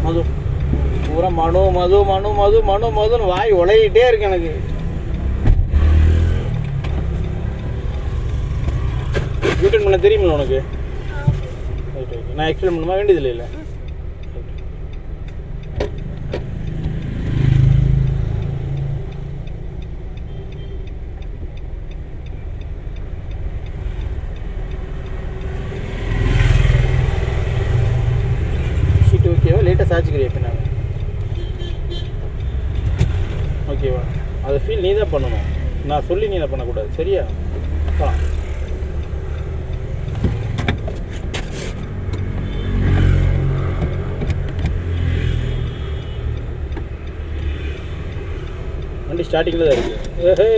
மது பூரா மனு மது மனு மது மனு மதுன்னு வாய் உலகிட்டே இருக்கு எனக்கு. யூடியூப் பண்ண தெரியுமில்ல உனக்கு? Right okay. நான் எக்ஸ்பிளைன் பண்ணுமா வேண்டியதில்லை இல்லை. ஷீட் ஓகேவா? லேட்டாக சாய்ச்சிக்கிறியா இப்போ நான்? ஓகேவா? அதை ஃபீல் நீ தான் பண்ணணும், நான் சொல்லி நீ அதை பண்ணக்கூடாது. சரியா? வண்டி ஸ்டார்டிங்கில் தான் இருக்குது. ஏஹே,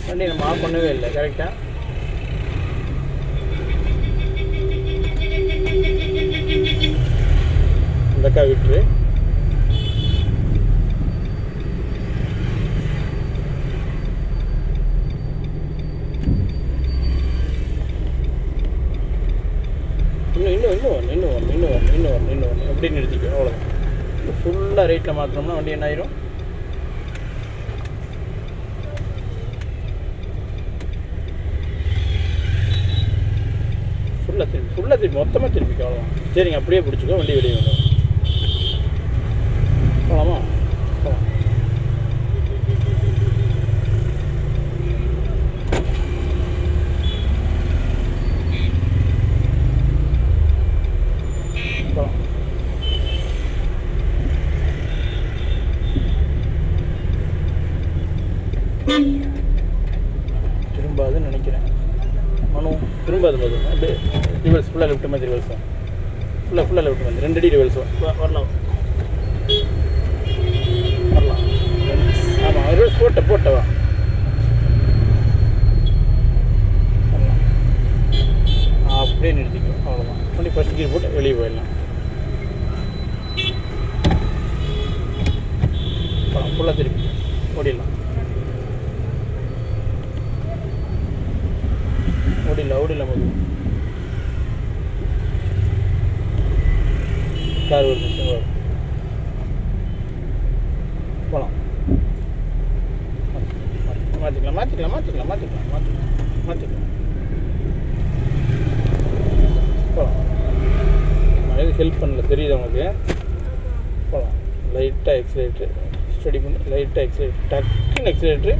வண்டி நம்ம ஆஃப் பண்ணவே இல்லை. கரெக்டாக இந்த அக்கா விட்டுரு. இன்னும் எப்படி நிறுத்திக்கும். அவ்வளோதான். ஃபுல்லாக ரைட்டில் மாற்றினோம்னா வண்டி என்ன ஆயிரும்? ஃபுல்லாக திருப்பி மொத்தமாக திருப்பிக்கும். அவ்வளோதான். சரிங்க, அப்படியே பிடிச்சிக்கோ. வண்டி வெளியே வந்துடும். போகலாமா? போகலாம். திரும்பாதுன்னு நினைக்கிறேன். மனு திரும்பாது மது. அப்படியே ரிவர்ஸ் ஃபுல்லாக லெஃப்ட் மாதிரி ரிவர்ஸ் ஃபுல்லாக லெஃப்ட் மாதிரி 2 அடி ரிவர்ஸ் வரலாம். ஆமாம், ரிவர்ஸ் போட்டவா வரலாம். அப்படியே நிறுத்திக்கும். அவ்வளோதான். வண்டி ஃபஸ்ட் கீர் போட்டு வெளியே போயிடலாம். ஃபுல்லாக திருப்பி ஓடிடலாம். ஓடிடலாம் போது கார் ஒரு நிமிஷம் வரும். போகலாம். மாற்றிக்கலாம். போகலாம். நான் எதுவும் ஹெல்ப் பண்ணல, தெரியுது உங்களுக்கு? போகலாம். லைட்டாக எக்ஸலேட்ரு ஸ்டடி பண்ணி, லைட்டாக எக்ஸலேட்ரு, டக்குன்னு எக்ஸலேட்ரு,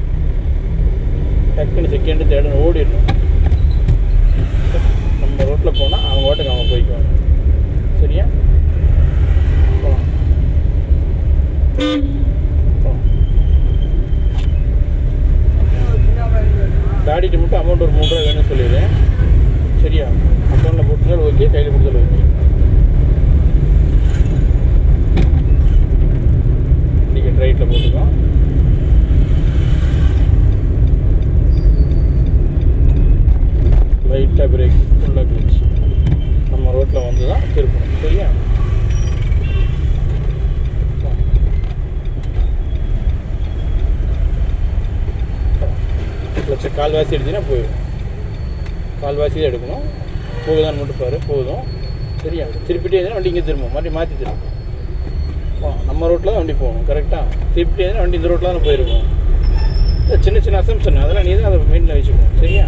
டக்குன்னு செகண்டு தேர்டுன்னு ஓடிடணும். நம்ம ரோட்டில் போனால் அவங்க வாட்டுக்கு அவங்க போய்க்குவாங்க. சரியா? போகலாம். டாடிட்டு மட்டும் அமௌண்ட் ஒரு 3 ரூபா வேணும்னு சொல்லிடுறேன். சரியா? அக்கௌண்ட்டில் போட்டுருந்தாலும் ஓகே, கையில் கொடுத்தாலும் ஓகே. டிக்கெட் ரைட்டில் போட்டுக்கோம். லைட்டாக பிரேக் ஃபுல்லாக கிளச். நம்ம ரோட்டில் வந்து தான் திருப்பணும். சரியா? கிளச்சை கால்வாசி எடுத்தீங்கன்னா போயிடும். கால்வாசி தான் எடுக்கணும். போகுதான்னு மட்டும் பாரு. போதும். சரியா? திருப்பிட்டே இருந்தால் வண்டி இங்கே திரும்பும். மாற்றி திரும்பும். நம்ம ரோட்டில் தான் வண்டி போகணும். கரெக்டாக? திருப்பிட்டே இருந்தால் வண்டி இந்த ரோட்டில் தான் போயிருக்கோம். சின்ன அசம்ஷன் அதெல்லாம் நீ தான் அதை மெயினில் வச்சுக்கணும். சரியா?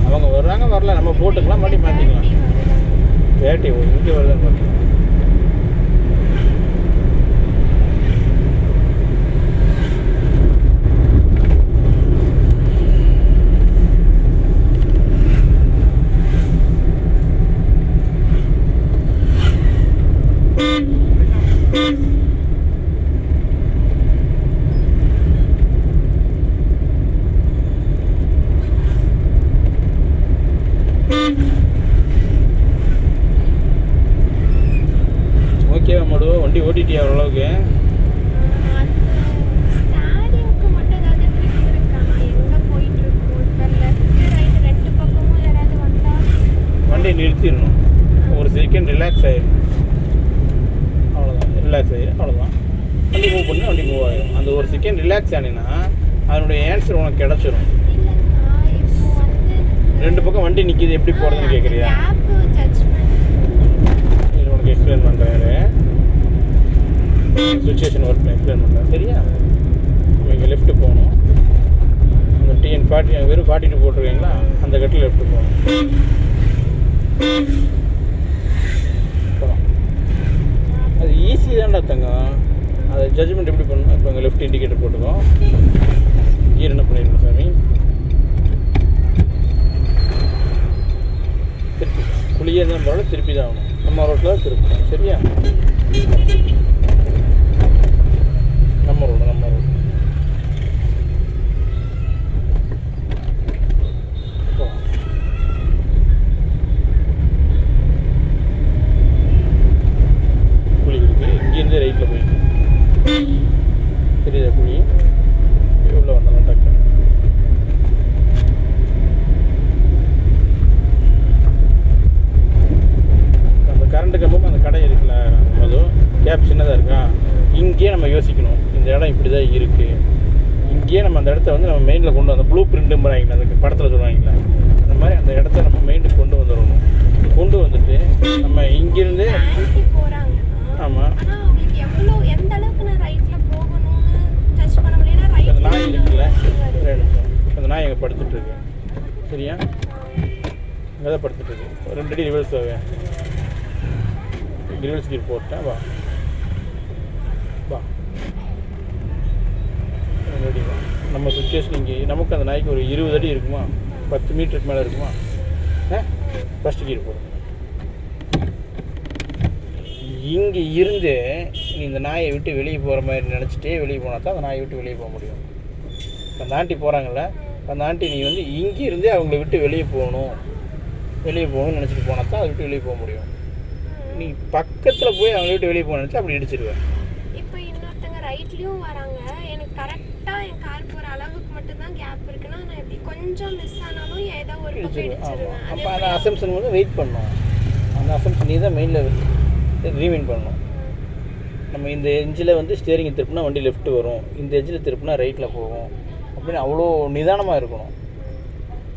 அவங்க வர்றாங்க வரல, நம்ம போட்டுக்கலாம், மறுபடியும் மாற்றிக்கலாம். வேட்டி இங்கே வருதுன்னு பார்க்கலாம். ரிலாக்ஸ் ஆகிடும். அவ்வளோதான், ரிலாக்ஸ் ஆகிடும். அவ்வளோதான், வண்டி மூவ் பண்ணி வண்டி மூவ் ஆகிடும். அந்த ஒரு செகண்ட் ரிலாக்ஸ் ஆனினா அதனுடைய ஆன்சர் உனக்கு கிடச்சிரும். 2 பக்கம் வண்டி நிற்கிது, எப்படி போகிறதுன்னு கேட்குறியா? இது உனக்கு எக்ஸ்பிளைன் பண்ணுறாரு, சுச்சுவேஷன் ஒர்க் எக்ஸ்பிளைன் பண்ணுறேன். சரியா? நீங்கள் லெஃப்ட்டு போகணும். அந்த TN40 வெறும் 42 போட்டிருக்கீங்களா, அந்த கட்டில் லெஃப்ட்டு போகணும். அது ஈஸி தான்டா தங்கம். அதை ஜட்ஜ்மெண்ட் எப்படி பண்ணணும்? இப்போ அங்கே லெஃப்ட் இண்டிகேட்டர் போட்டுக்கோம். கீர் என்ன பண்ணிடணும் சாமி? திருப்பி குழியே தான் போகல, திருப்பி தான் ஆகணும். நம்ம ரோட்டில் தான் திருப்பணும். சரியா? நம்ம ரோடு குழி இருக்குது. இங்கேருந்து ரைட்டில் போயிட்டு தெரியுதா குழி? உள்ள வந்தாலும் டக்கு அந்த கரண்ட் கம்பம் அந்த கடை இருக்குல்ல, அதுவும் கேப் சின்னதாக இருக்கா. இங்கேயே நம்ம யோசிக்கணும், இந்த இடம் இப்படி தான் இருக்குது. இங்கேயே நம்ம அந்த இடத்த வந்து நம்ம மெயினில் கொண்டு வந்த ப்ளூ பிரிண்ட்டுங்கிறாங்களா, அந்த படத்தில் சொல்லுவாங்களா, அந்த மாதிரி அந்த இடத்த நம்ம மெயினுக்கு கொண்டு வந்துடணும். கொண்டு வந்துட்டு நம்ம இங்கேருந்து ஆமாம் அந்த நாய் இருக்குல்ல, அந்த நாய் எங்கே படுத்துட்ருக்கு. சரியா? இங்கே தான் படுத்துட்ருக்கு. 2 அடி ரிவர்ஸ் ரிவர்ஸ் கீர் போட்டேன். வா ரெடி. நம்ம சுச்சுவேஷன் இங்கே நமக்கு அந்த நாய்க்கு ஒரு 20 அடி இருக்குமா, 10 மீட்டருக்கு மேலே இருக்குமா. ஃபஸ்ட்டு கீர் போடும். இங்கே இருந்து நீ இந்த நாயை விட்டு வெளியே போகிற மாதிரி நினச்சிட்டே வெளியே போனால் தான் அந்த நாயை விட்டு வெளியே போக முடியும். அந்த ஆண்டி போகிறாங்கல்ல, அந்த ஆண்டி நீ வந்து இங்கே இருந்தே அவங்கள விட்டு வெளியே போகணும்னு நினச்சிட்டு போனால் தான் அதை விட்டு வெளியே போக முடியும். நீ பக்கத்தில் போய் அவங்கள விட்டு வெளியே போக நினச்சா அப்படி இடிச்சிடுவேன். இப்போ இன்னொருத்தங்க ரைட்லேயும் வராங்க, எனக்கு கரெக்டாக என் கார் போகிற அளவுக்கு மட்டும்தான் கேப் இருக்குன்னா நான் எப்படி கொஞ்சம் மிஸ் ஆனாலும் ஏதோ ஒரு பக்கம் இடிச்சிடுவேன். அப்போ அந்த அசம்ஷன் வந்து வெயிட் பண்ணணும். அந்த அசம்ஷன் நீ தான் மெயினில் ரீமைண்ட் பண்ணணும். நம்ம இந்த எஞ்சில் வந்து ஸ்டியரிங்கை திருப்பினா வண்டி லெஃப்ட்டு வரும், இந்த எஞ்சில் திருப்பினா ரைட்டில் போகும் அப்படின்னு அவ்வளோ நிதானமாக இருக்கணும்.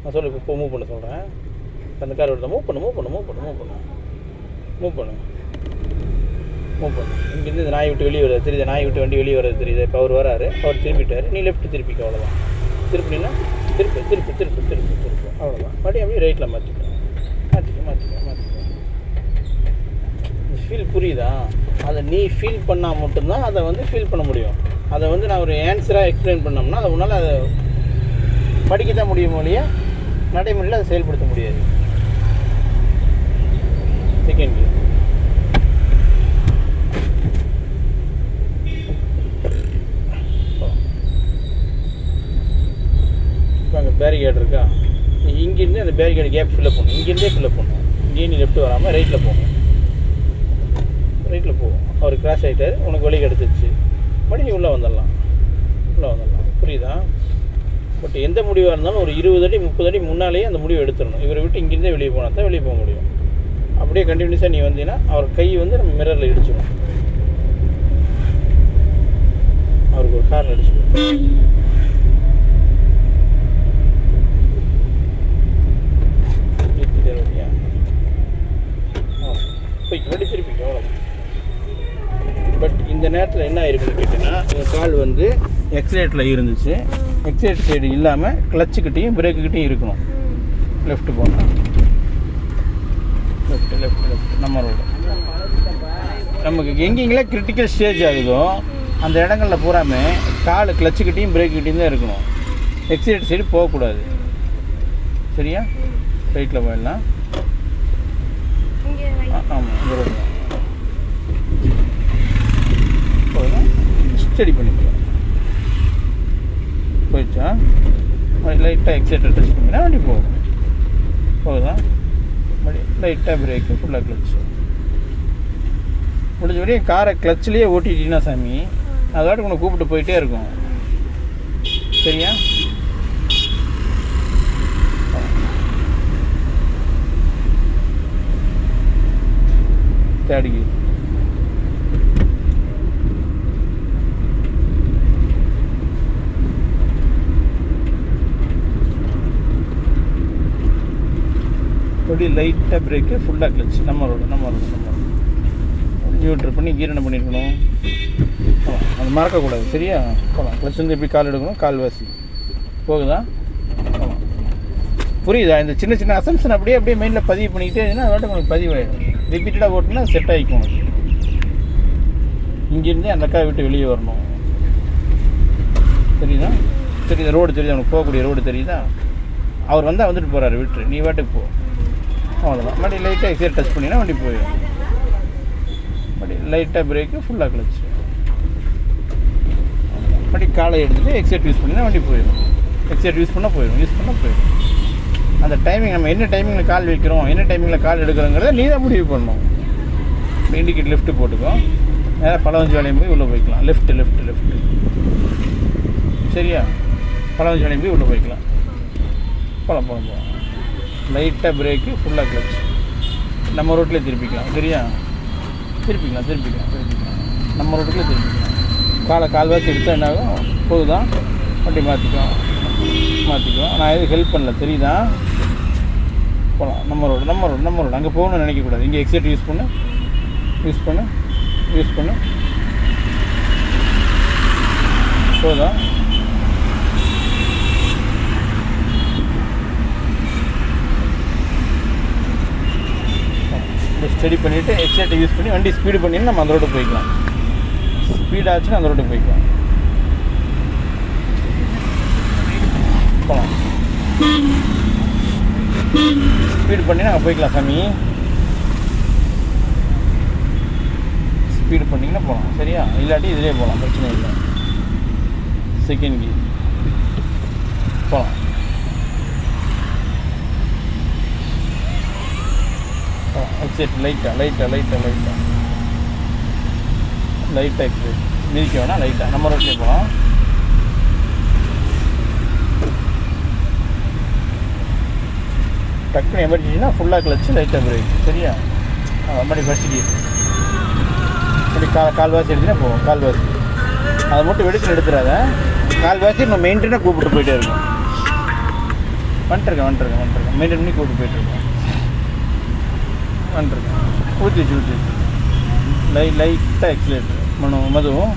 நான் சொல்லி இப்போ மூவ் பண்ண சொல்கிறேன். அந்த கார் எடுத்தால் மூவ் பண்ணு. இங்கேருந்து இந்த நாயை விட்டு வெளியே வர்றது தெரியுது, நாயை விட்டு வண்டி வெளியே வர்றது தெரியுது. இப்போ அவர் வராரு, அவர் திரும்பிட்டார், நீ லெஃப்ட்டு திருப்பிக்க. அவ்வளோதான். திருப்பினா திருப்பு அவ்வளோதான். மறுபடியும் அப்படியே ரைட்டில் மாற்றிக்க. ஃபீல் புரியுதா? அதை நீ ஃபீல் பண்ணால் மட்டும்தான் அதை வந்து ஃபீல் பண்ண முடியும். அதை வந்து நான் ஒரு ஆன்சராக எக்ஸ்பிளைன் பண்ணோம்னா அதை உன்னால் அதை படிக்க தான் முடியும் ஒழிய நடைமுறையில் அதை செயல்படுத்த முடியாது. செகண்ட் கியர் இப்போ அங்கே பேரிகேட் இருக்கா, இங்கேருந்து அந்த பேரிகேட் கேப் ஃபில்லப் பண்ணணும். இங்கேருந்தே ஃபில்லப் பண்ணணும். இங்கேயும் நீ லெஃப்ட் வராமல் ரைட்டில் போகணும். அவர் கிராஷ் ஆகிட்டார், உனக்கு வழி கிடச்சிருச்சு, மறுபடியும் நீ உள்ளே வந்துடலாம். புரியுதா? பட் எந்த முடிவாக இருந்தாலும் ஒரு 20 அடி 30 அடி முன்னாலேயே அந்த முடிவை எடுத்துடணும். இவரை விட்டு இங்கேருந்தே வெளியே போனால் தான் வெளியே போக முடியும். அப்படியே கண்டினியூஸாக நீ வந்தீங்கன்னா அவர் கை வந்து நம்ம மிரரில் இடிச்சிடும். அவருக்கு ஒரு கார் அடிச்சிடும். திருப்பிக்க அவ்வளோ. பட் இந்த நேரத்தில் என்ன ஆயிருக்குன்னு கேட்டிங்கன்னா, உங்கள் கால் வந்து எக்ஸலேட்டரில் இருந்துச்சு, எக்ஸலேட்டர் சைடு இல்லாமல் கிளச்சுக்கிட்டையும் பிரேக்குக்கிட்டையும் இருக்கணும். லெஃப்ட் போனால் லெஃப்ட் நம்ம ரோடு. நமக்கு எங்கெங்கெல்லாம் கிரிட்டிக்கல் ஸ்டேஜ் ஆகுதோ அந்த இடங்களில் பூராமே கால் கிளச்சுக்கிட்டையும் பிரேக்குக்கிட்டையும் தான் இருக்கணும். எக்ஸலேட்டர் சைடு போகக்கூடாது. சரியா? ரைட்டில் போயிடலாம். ஆமாம், இந்த ரோடு தான். ஸ்டடி பண்ணிக்கலாம். போயிடுச்சா? லைட்டாக எக்ஸலேட்டர் டச் பண்ணிங்கன்னா வண்டி போகுதா? லைட்டாக பிரேக்கு, ஃபுல்லாக கிளச்சு. முடிஞ்ச வரையும் காரை கிளச்சிலேயே ஓட்டிட்டீங்கன்னா சாமி அதோட உன்னை கூப்பிட்டு போயிட்டே இருக்கும். சரியா? Third gear. அப்படி லைட்டாக பிரேக்கு, ஃபுல்லாக கிளச்சு. நம்ம ரோடு நியூட்ரல் பண்ணி கீர் என்ன பண்ணியிருக்கணும், அது மறக்கக்கூடாது. சரியா? போகலாம். கிளச் வந்து எப்படி கால் எடுக்கணும், கால்வாசி போகுதா? போகலாம். புரியுதா? இந்த சின்ன சின்ன அசம்ஷன் அப்படியே மைண்டில் பதிவு பண்ணிக்கிட்டே இருந்தீங்கன்னா அதோட உங்களுக்கு பதிவாயிடும். ரிப்பீட்டடாக ஓட்டினா செட் ஆகிக்கும் உனக்கு. இங்கேருந்தே அந்த அக்கா விட்டு வெளியே வரணும். தெரியுதா? ரோடு தெரியுதா உனக்கு? போகக்கூடிய ரோடு தெரியுதா? அவர் வந்தால் வந்துட்டு போகிறாரு, விட்டுரு, நீ வாட்டுக்கு போ. அவ்வளோதான். மறுபடி லைட்டாக எக்ஸைட் டச் பண்ணினா வண்டி போயிடும். மறுபடி லைட்டாக பிரேக்கு, ஃபுல்லாக கிளச்சு. மறுபடி காலை எடுத்துகிட்டு எக்ஸைட் யூஸ் பண்ணினா வண்டி போயிடும். எக்ஸைட் யூஸ் பண்ணால் போயிடும். அந்த டைமிங் நம்ம என்ன டைமிங்கில் கால் வைக்கிறோம், என்ன டைமிங்கில் கால் எடுக்கிறோங்கிறத நீ தான் முடிவு பண்ணணும். இண்டிகேட் லெஃப்ட்டு போட்டுக்கோ. நேராக பழவஞ்சி வேலையும் போய் உள்ளே போய்க்கலாம். லெஃப்ட்டு. சரியா? பழவஞ்சி வேலையும் போய் உள்ளே போய்க்கலாம். போகலாம். லைட்டாக பிரேக்கு, ஃபுல்லாக கிளச். நம்ம ரோட்டில் திருப்பிக்கலாம். சரியா? திருப்பிக்கலாம். நம்ம ரோட்டுக்குள்ளே திருப்பிக்கலாம். கால்வாசி எடுத்தால் என்ன ஆகும், போகுதான் வண்டி மாற்றிக்குவோம். நான் எதுவும் ஹெல்ப் பண்ணல, தெரியுதா? போகலாம். நம்ம ரோடு அங்கே போகணும்னு நினைக்கக்கூடாது. இங்கே எக்ஸைட் யூஸ் பண்ணு. போதா? ஸ்டடி பண்ணிவிட்டு எக்ஸைட்டை யூஸ் பண்ணி வண்டி ஸ்பீடு பண்ணிங்கன்னா நம்ம அந்த ரோடு போய்க்கலாம். ஸ்பீட் ஆச்சுன்னா அந்த ரோடு போய்க்கலாம். போகலாம். ஸ்பீடு பண்ணி நாங்கள் போய்க்கலாம் சாமி. ஸ்பீடு பண்ணிங்கன்னா போகலாம். சரியா? இல்லாட்டி இதிலே போகலாம், பிரச்சனை இல்லை. செகண்ட் கியர் போகலாம். எக்ஸைட் லைட்டாக எக்ஸைட் மிதிக்க வேணாம். லைட்டாக நம்ம ரோட்லேயே போகலாம். டக்குன்னு எமர்ஜென்சினா ஃபுல்லாக கிளச்சு, லைட்டாக பிரேக். சரியா? மறுபடி ஃபஸ்ட்டு கியர். அப்படி கால்வாசி எடுத்துனா போகும். கால்வாசி அதை மட்டும் வெடிச்சு எடுத்துடாத. கால்வாசி நம்ம மெயின்டெயினாக கூப்பிட்டு போயிட்டே இருக்கோம். வந்துட்டுருக்கேன். மெயின்டைன் பண்ணி கூப்பிட்டு போயிட்டுருக்கோம். ஊற்றி லைட்டாக எக்ஸிலேட்டர் மதுவும்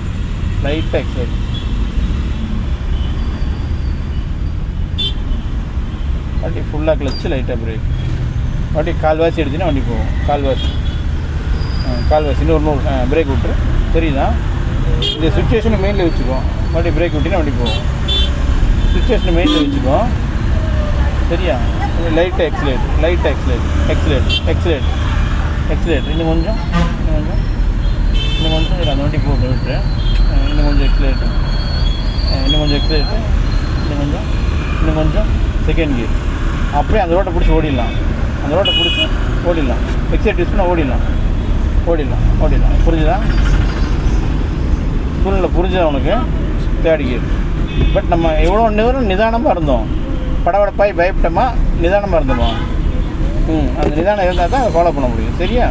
லைட்டாக எக்ஸிலேட்டர். வண்டி ஃபுல்லாக கிளச்சு, லைட்டாக பிரேக். வண்டி கால்வாசி எடுத்தினா வண்டி போகும். கால்வாசி இன்னொரு பிரேக் விட்டுரு. தெரியுதா? இந்த சுச்சுவேஷனை மெயினில் வச்சுக்கோ. வண்டி பிரேக் விட்டினா வண்டி போகும். சுச்சுவேஷனை மெயினில் வச்சுக்கோ. சரியா? லைட்டாக எக்ஸிலேட்டர். இன்னும் கொஞ்சம் இதில் அந்த வண்டி போட்டு விட்டுரு. இன்னும் கொஞ்சம் எக்ஸிலேட்டர். இன்னும் கொஞ்சம் செகண்ட் கியர். அப்படியே அந்த ரோட்டை பிடிச்சி ஓடிடலாம். எக்ஸைட் யூஸ் பண்ணால் ஓடிடலாம். புரிஞ்சுதா? சூழ்நிலை புரிஞ்சுதா உனக்கு? Third gear. பட் நம்ம எவ்வளோ நேரம் நிதானமாக இருந்தோம். படபடப்பாய் பயப்பட்டோமா, நிதானமாக இருந்தோமா? அந்த நிதானம் இருந்தால் தான் அதை ஃபாலோ பண்ண முடியும். சரியா?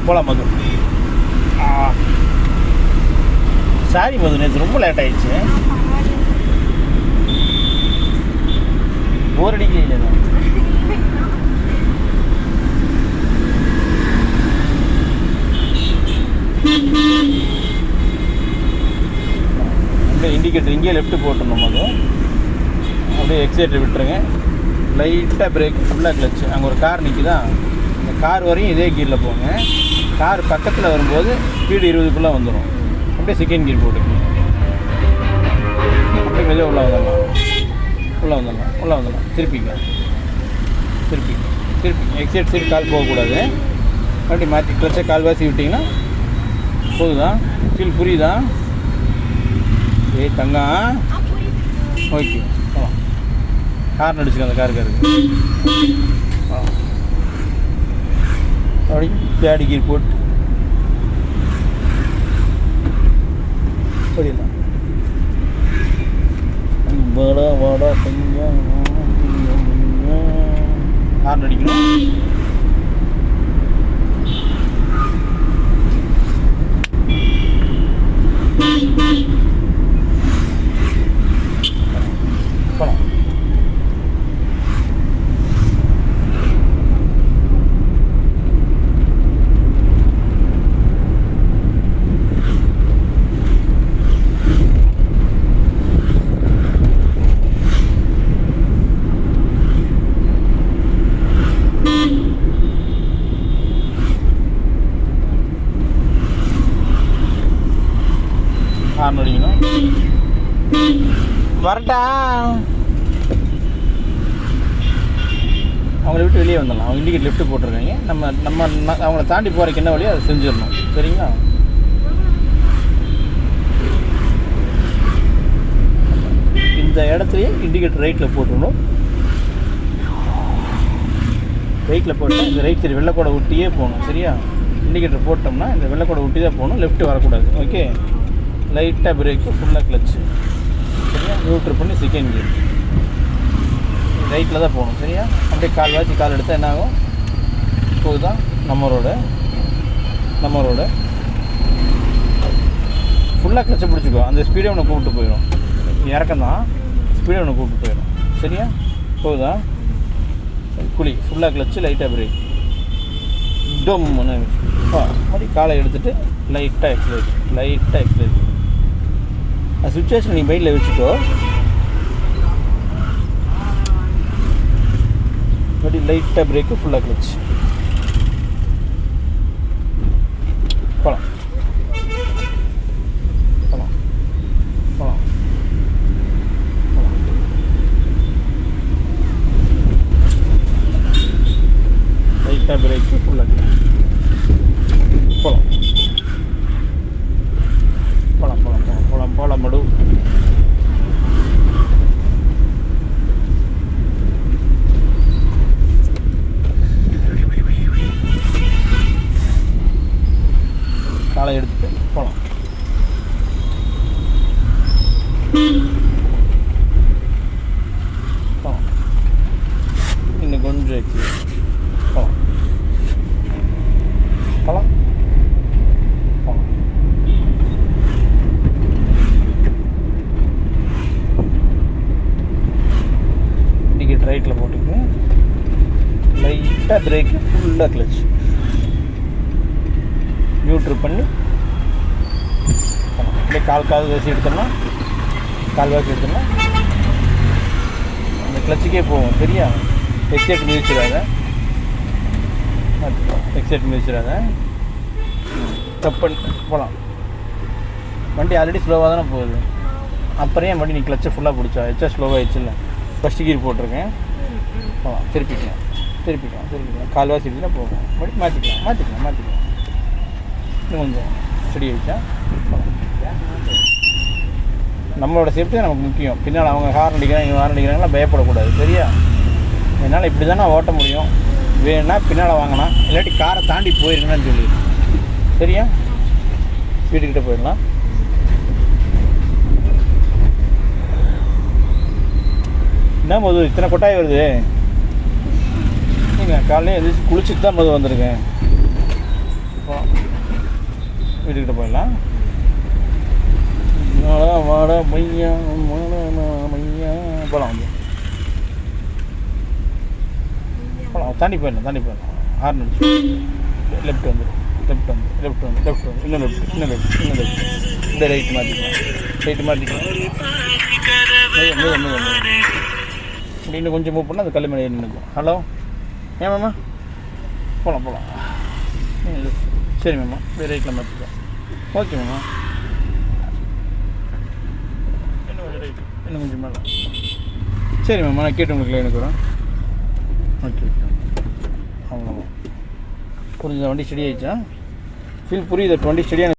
போகலாம் மது. சாரி மது, நேற்று ரொம்ப லேட் ஆயிடுச்சு. போர் அடிக்கல இல்லை? அப்படியே இண்டிகேட்டர் இங்கேயே லெஃப்ட்டு போட்டுருணும் மது. அப்படியே எக்ஸைட்டர் விட்டுருங்க. லைட்டாக பிரேக், ஃபுல்லாக கிளச்சு. அங்கே ஒரு கார் நிற்குதா, அந்த கார் வரையும் இதே கீரில் போங்க. கார் பக்கத்தில் வரும்போது ஸ்பீடு 20க்குள்ளே வந்துடும். அப்படியே செகண்ட் கியர் போட்டுக்கணும். அப்படியே மெதுவாக உள்ள வந்துடலாம். உள்ளே வந்துடலாம் திருப்பிங்க எக்ஸைட் சைடு கால் போகக்கூடாது. அப்படி மாற்றி கிளச்சை கால்வாசி விட்டிங்கன்னா போகுதா? ஃபீல் புரியுதா? ஏய் தங்கம், ஓகே போகலாம். ஹார்ன் அடிச்சுக்க அந்த காருக்கு. அப்படி பேடி கீர் போட்டு அப்படின்னா வாடா கொஞ்சம் ஹார்ன் அடிக்கணும். போகலாம். ஹார்ன் அடிக்கணும். வரட்டா, அவங்கள விட்டு வெளியே வந்துடலாம். அவங்க இண்டிகேட் லெஃப்ட் போட்டிருக்காங்க. நம்ம அவங்கள தாண்டி போகிறக்கு என்ன வழியோ அதை செஞ்சிடணும். சரிங்களா? இந்த இடத்துலையே இண்டிகேட்டர் ரைட்டில் போட்டுடணும். ரைட்டில் போட்டால் இந்த ரைட் சைடு வெள்ளைக்கூட ஒட்டியே போகணும். சரியா? இண்டிகேட்டர் போட்டோம்னா இந்த வெள்ளைக்கூட ஒட்டி தான் போகணும். லெஃப்ட் வரக்கூடாது. ஓகே. லைட்டாக பிரேக்கு, ஃபுல்லாக கிளச்சு. சரியா? நியூட்ரல் பண்ணி செகண்ட் கியர் ரைட்டில் தான் போகணும். சரியா? அப்படியே கால் எடுத்தால் என்ன ஆகும்? போகுதான் நம்ம ரோடு ஃபுல்லாக கிளச்சை பிடிச்சிக்கோ. அந்த ஸ்பீடே உன்னை கூப்பிட்டு போயிடும். இறக்கம் தான், ஸ்பீடே உன்னை கூப்பிட்டு போயிடும். சரியா? போகுதா? குழி ஃபுல்லாக கிளச்சு, லைட்டாக பிரேக், டொம்முன்னு மாதிரி காலை எடுத்துகிட்டு லைட்டாக எக்ஸலைட். அந்த சுச்சுவேஷன் நீ மைண்டில் வச்சுக்கோ. அப்படி லைட்டாக பிரேக்கு, ஃபுல்லாக கிளச்சு. போகலாம். லைட்டாக பிரேக்கு, ஃபுல்லாக கிளச்சு. போகலாம் மடு. காலை எடுத்துட்டு போகலாம். இன்னும் கொஞ்சம் போகலாம். இண்டிகேட் ரைட்டில் போட்டுக்கு, லைட்டாக பிரேக்கு, ஃபுல்லாக கிளச், நியூட்ரல் பண்ணி அப்படியே கால்வாசி எடுத்தோம்னா அந்த கிளச்சுக்கே போகும். சரியா? எக்ஸைட் மிதிச்சிடாத. ஸ்டப் பண்ணி போகலாம். வண்டி ஆல்ரெடி ஸ்லோவாக தானே போகுது. அப்புறம் ஏன் வண்டி நீ கிளச்சை ஃபுல்லாக பிடிச்சா? எச்சா ஸ்லோவாகிடுச்சு இல்லை? ஃபஸ்ட்டு கீர் போட்டிருக்கேன். போகலாம். திருப்பிக்கலாம். கால்வாசி எடுத்துனா போகும். வண்டி மாற்றிக்கலாம். இன்னும் கொஞ்சம் ஸ்டடி ஆகிடுச்சா? நம்மளோட சேஃப்டி தான் நமக்கு முக்கியம். பின்னால் அவங்க ஹார்ன் அடிக்கிறாங்களா பயப்படக்கூடாது. சரியா? என்னால் இப்படி தானே ஓட்ட முடியும். வேணுன்னா பின்னால் வாங்கினா, இல்லாட்டி காரை தாண்டி போயிருங்கன்னு சொல்லி. சரியா? வீட்டுக்கிட்ட போயிடலாம். என்ன மது இத்தனை கொட்டாய் வருது? நீங்கள் காலையில் எதிர்த்து குளிச்சுட்டு தான் மது வந்திருக்கேன். வீட்டுக்கிட்ட போயிடலாம். வாடா மையா போகலாம். தாண்டி போயிடலாம். ஹார்ன் அடிச்சு லெஃப்ட் வந்து இன்னும் லெஃப்ட் இப்படியே ரைட்டு மாற்றிக்கலாம். இப்படி இன்னும் கொஞ்சம் மூவ் பண்ணால் அது கல் மேலே நின்றுக்கும். ஹலோ, ஏன் மேமா? போகலாம். சரி மேமா, இப்படியே ரைட்டில் மாற்றிக்கலாம். ஓகே மேமா. இன்னும் கொஞ்சம் ரைட்டு, இன்னும் கொஞ்சம் மேலே. சரி மேம் நான் கேட்டு உங்களுக்கு எனக்கு வரேன். ஓகே ஓகே அவ்வளோதான் புரியுதா? வண்டி ஸ்டடி ஆயிடுச்சா? ஃபீல் புரியுது, வண்டி ஸ்டடியாக